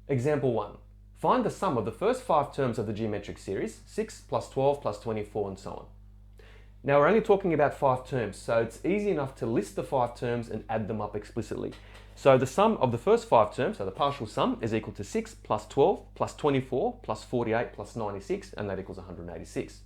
Example 1. Find the sum of the first 5 terms of the geometric series, 6 plus 12 plus 24 and so on. Now we're only talking about 5 terms, so it's easy enough to list the 5 terms and add them up explicitly. So the sum of the first 5 terms, so the partial sum, is equal to 6 plus 12 plus 24 plus 48 plus 96, and that equals 186.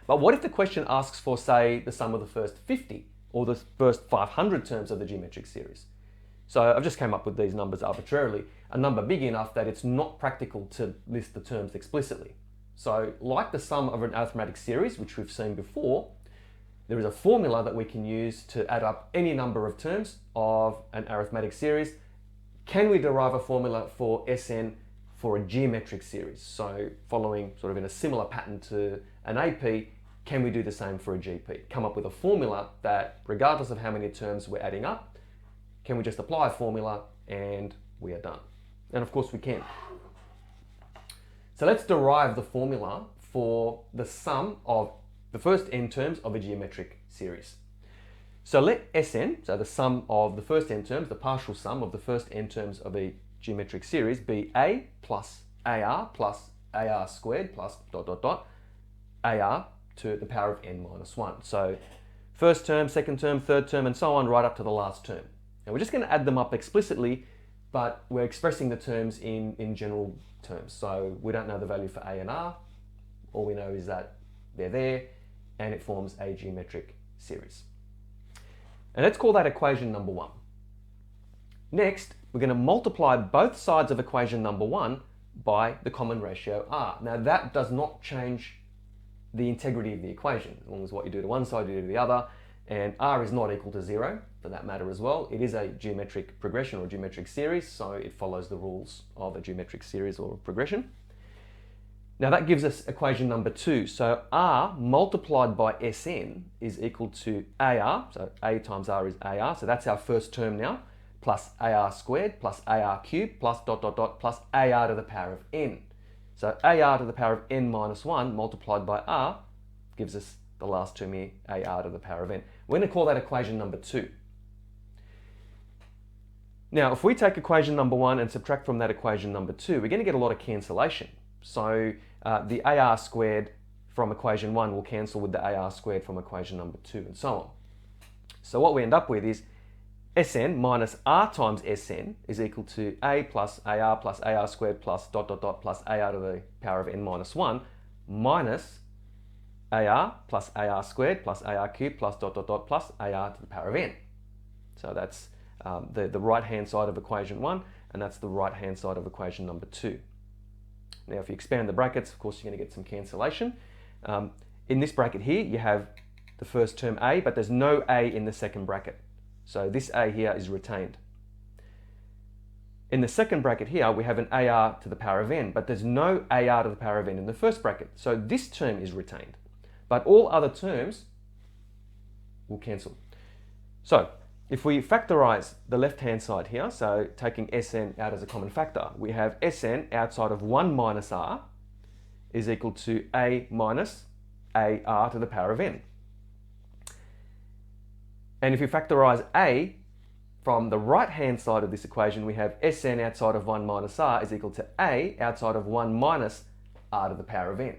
But what if the question asks for, say, the sum of the first 50 or the first 500 terms of the geometric series? So I've just came up with these numbers arbitrarily, a number big enough that it's not practical to list the terms explicitly. So like the sum of an arithmetic series, which we've seen before, there is a formula that we can use to add up any number of terms of an arithmetic series. Can we derive a formula for Sn for a geometric series? So following sort of in a similar pattern to an AP, can we do the same for a GP? Come up with a formula that, regardless of how many terms we're adding up, can we just apply a formula and we are done? And of course we can. So let's derive the formula for the sum of the first n terms of a geometric series. So let Sn, so the sum of the first n terms, the partial sum of the first n terms of a geometric series, be A plus AR squared plus ... AR to the power of n minus 1. So first term, second term, third term, and so on, right up to the last term. And we're just going to add them up explicitly, but we're expressing the terms in general terms. So we don't know the value for A and R. All we know is that they're there, and it forms a geometric series. And let's call that equation number 1. Next, we're going to multiply both sides of equation number 1 by the common ratio R. Now that does not change the integrity of the equation. As long as what you do to one side, you do to the other, and R is not equal to 0 for that matter as well. It is a geometric progression or geometric series, so it follows the rules of a geometric series or progression. Now that gives us equation number 2. So R multiplied by Sn is equal to AR, so A times R is AR, so that's our first term now, plus AR squared plus AR cubed plus ... plus AR to the power of n. So AR to the power of n minus 1 multiplied by R gives us the last term here, AR to the power of n. We're going to call that equation number 2. Now, if we take equation number 1 and subtract from that equation number 2, we're going to get a lot of cancellation. So the AR squared from equation 1 will cancel with the AR squared from equation number 2, and so on. So what we end up with is Sn minus R times Sn is equal to A plus AR squared plus ... plus AR to the power of n minus 1 minus AR plus AR squared plus AR cubed plus ... plus AR to the power of n. So that's the right hand side of equation 1, and that's the right hand side of equation number 2. Now if you expand the brackets, of course you're going to get some cancellation. In this bracket here you have the first term A, but there's no A in the second bracket. So this A here is retained. In the second bracket here we have an AR to the power of n, but there's no AR to the power of n in the first bracket. So this term is retained, but all other terms will cancel. So if we factorize the left hand side here, so taking Sn out as a common factor, we have Sn outside of 1 minus R is equal to A minus AR to the power of n. And if you factorize A from the right hand side of this equation, we have Sn outside of 1 minus R is equal to A outside of 1 minus R to the power of n.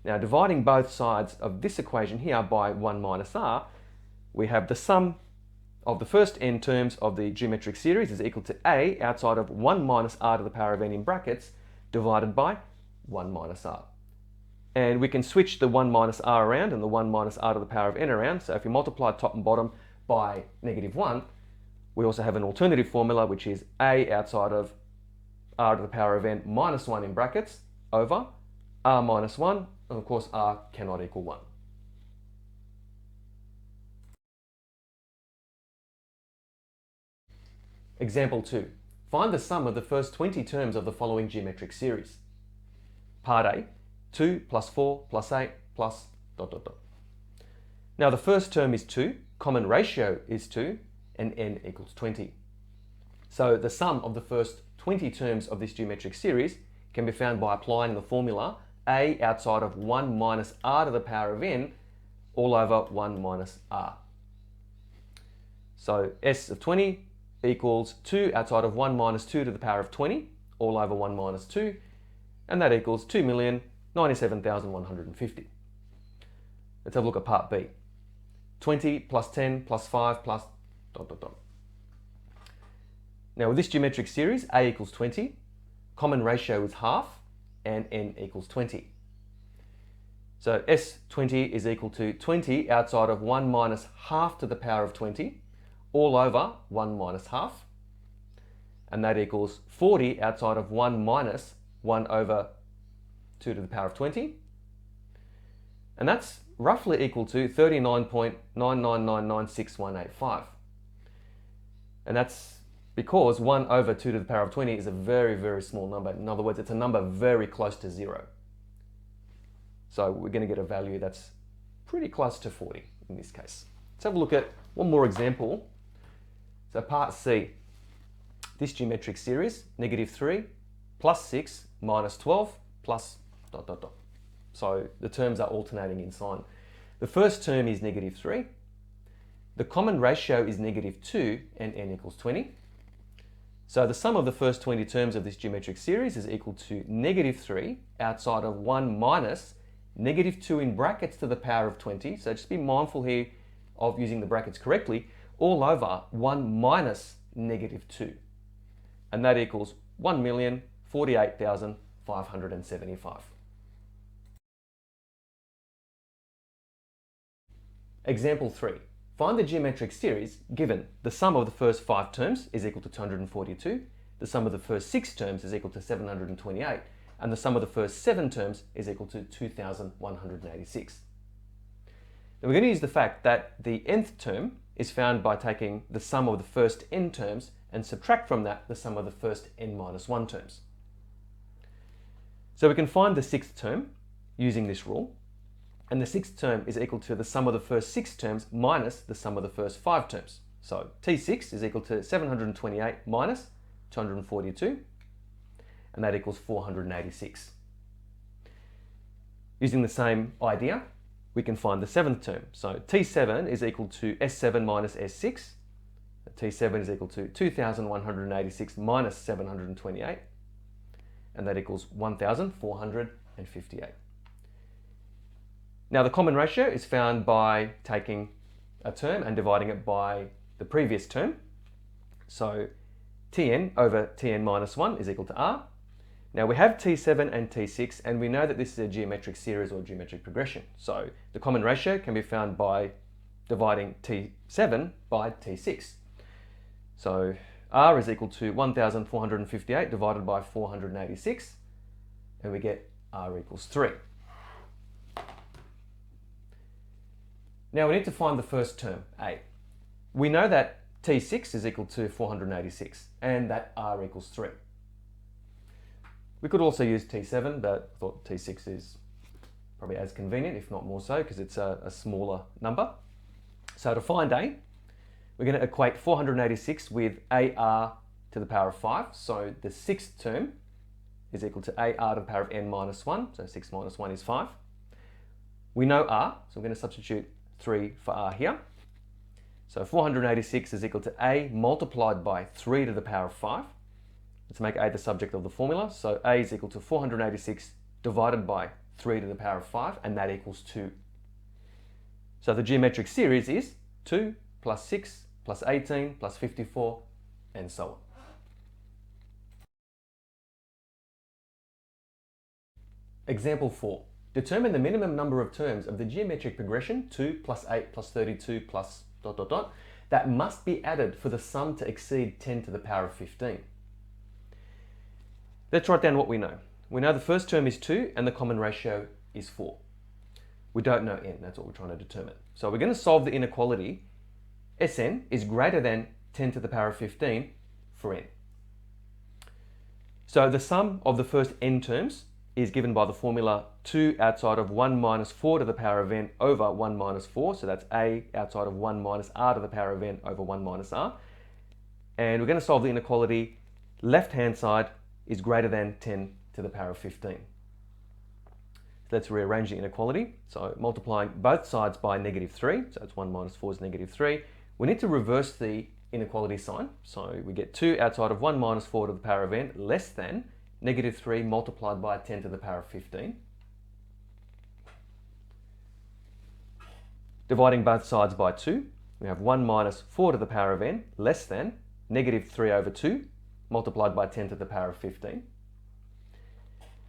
Now dividing both sides of this equation here by 1 minus R, we have the sum of the first n terms of the geometric series is equal to A outside of 1 minus R to the power of n in brackets divided by 1 minus R. And we can switch the 1 minus R around and the 1 minus R to the power of n around. So if you multiply top and bottom by -1, we also have an alternative formula, which is A outside of R to the power of n minus 1 in brackets over R minus 1, and of course R cannot equal 1. Example 2. Find the sum of the first 20 terms of the following geometric series. Part A, 2 plus 4 plus 8 plus ... Now the first term is 2, common ratio is 2, and n equals 20. So the sum of the first 20 terms of this geometric series can be found by applying the formula A outside of 1 minus R to the power of n all over 1 minus R. So S of 20 equals 2 outside of 1 minus 2 to the power of 20, all over 1 minus 2, and that equals 2,097,150. Let's have a look at part B. 20 plus 10 plus 5 plus ... Now with this geometric series, A equals 20, common ratio is half, and N equals 20. So S20 is equal to 20 outside of 1 minus half to the power of 20, all over 1 minus half, and that equals 40 outside of 1 minus 1 over 2 to the power of 20, and that's roughly equal to 39.99996,185. And that's because 1 over 2 to the power of 20 is a very, very small number. In other words, it's a number very close to 0. So we're going to get a value that's pretty close to 40 in this case. Let's have a look at one more example. So part C, this geometric series, -3 plus 6 minus 12 plus ... So the terms are alternating in sign. The first term is -3. The common ratio is -2 and n equals 20. So the sum of the first 20 terms of this geometric series is equal to -3 outside of 1 minus -2 in brackets to the power of 20. So just be mindful here of using the brackets correctly, all over 1 minus -2. And that equals 1,048,575. Example 3. Find the geometric series given the sum of the first 5 terms is equal to 242, the sum of the first 6 terms is equal to 728, and the sum of the first 7 terms is equal to 2,186. Now we're going to use the fact that the nth term is found by taking the sum of the first n terms and subtract from that the sum of the first n minus 1 terms. So we can find the 6th term using this rule, and the 6th term is equal to the sum of the first 6 terms minus the sum of the first 5 terms. So T6 is equal to 728 minus 242, and that equals 486. Using the same idea, we can find the 7th term. So T7 is equal to S7 minus S6. T7 is equal to 2,186 minus 728, and that equals 1,458. Now the common ratio is found by taking a term and dividing it by the previous term. So Tn over Tn minus 1 is equal to R. Now we have T7 and T6, and we know that this is a geometric series or geometric progression. So the common ratio can be found by dividing T7 by T6. So R is equal to 1,458 divided by 486, and we get R equals 3. Now we need to find the first term, A. We know that T6 is equal to 486 and that R equals 3. We could also use T7, but I thought T6 is probably as convenient, if not more so, because it's a smaller number. So to find A, we're going to equate 486 with AR to the power of 5. So the 6th term is equal to AR to the power of n minus 1. So 6 minus 1 is 5. We know R, so we're going to substitute 3 for R here. So 486 is equal to A multiplied by 3 to the power of 5. Let's make A the subject of the formula. So A is equal to 486 divided by 3 to the power of 5, and that equals 2. So the geometric series is 2 plus 6 plus 18 plus 54, and so on. Example 4. Determine the minimum number of terms of the geometric progression 2 plus 8 plus 32 plus ... that must be added for the sum to exceed 10 to the power of 15. Let's write down what we know. We know the first term is 2 and the common ratio is 4. We don't know n, that's what we're trying to determine. So we're going to solve the inequality. Sn is greater than 10 to the power of 15 for n. So the sum of the first n terms is given by the formula 2 outside of 1 minus 4 to the power of n over 1 minus 4. So that's A outside of 1 minus r to the power of n over 1 minus r. And we're going to solve the inequality. Left-hand side is greater than 10 to the power of 15. So let's rearrange the inequality. So multiplying both sides by -3, so that's 1 minus 4 is -3. We need to reverse the inequality sign. So we get 2 outside of 1 minus 4 to the power of n less than negative 3 multiplied by 10 to the power of 15. Dividing both sides by 2, we have 1 minus 4 to the power of n less than negative 3 over 2 multiplied by 10 to the power of 15.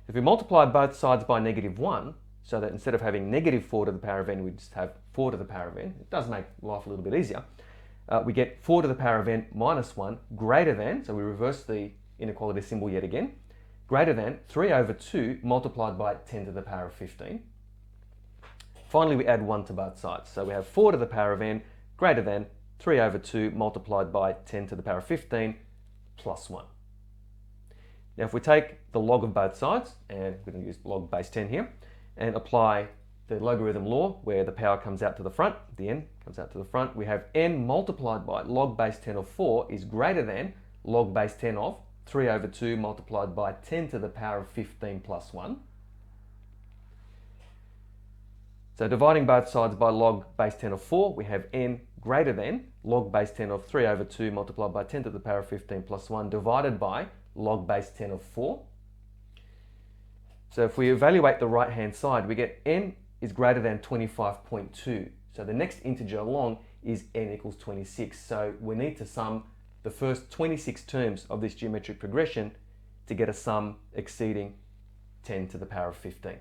If we multiply both sides by negative 1, so that instead of having negative 4 to the power of n, we just have 4 to the power of n, it does make life a little bit easier. We get 4 to the power of n minus 1 greater than, so we reverse the inequality symbol yet again, greater than 3 over 2 multiplied by 10 to the power of 15. Finally, we add 1 to both sides. So we have 4 to the power of n greater than 3 over 2 multiplied by 10 to the power of 15 plus 1. Now, if we take the log of both sides, and we're going to use log base 10 here, and apply the logarithm law where the power comes out to the front, the n comes out to the front, we have n multiplied by log base 10 of 4 is greater than log base 10 of 3 over 2 multiplied by 10 to the power of 15 plus 1. So dividing both sides by log base 10 of 4, we have n greater than log base 10 of 3 over 2 multiplied by 10 to the power of 15 plus 1 divided by log base 10 of 4. So if we evaluate the right hand side, we get n is greater than 25.2. So the next integer along is n equals 26. So we need to sum the first 26 terms of this geometric progression to get a sum exceeding 10 to the power of 15.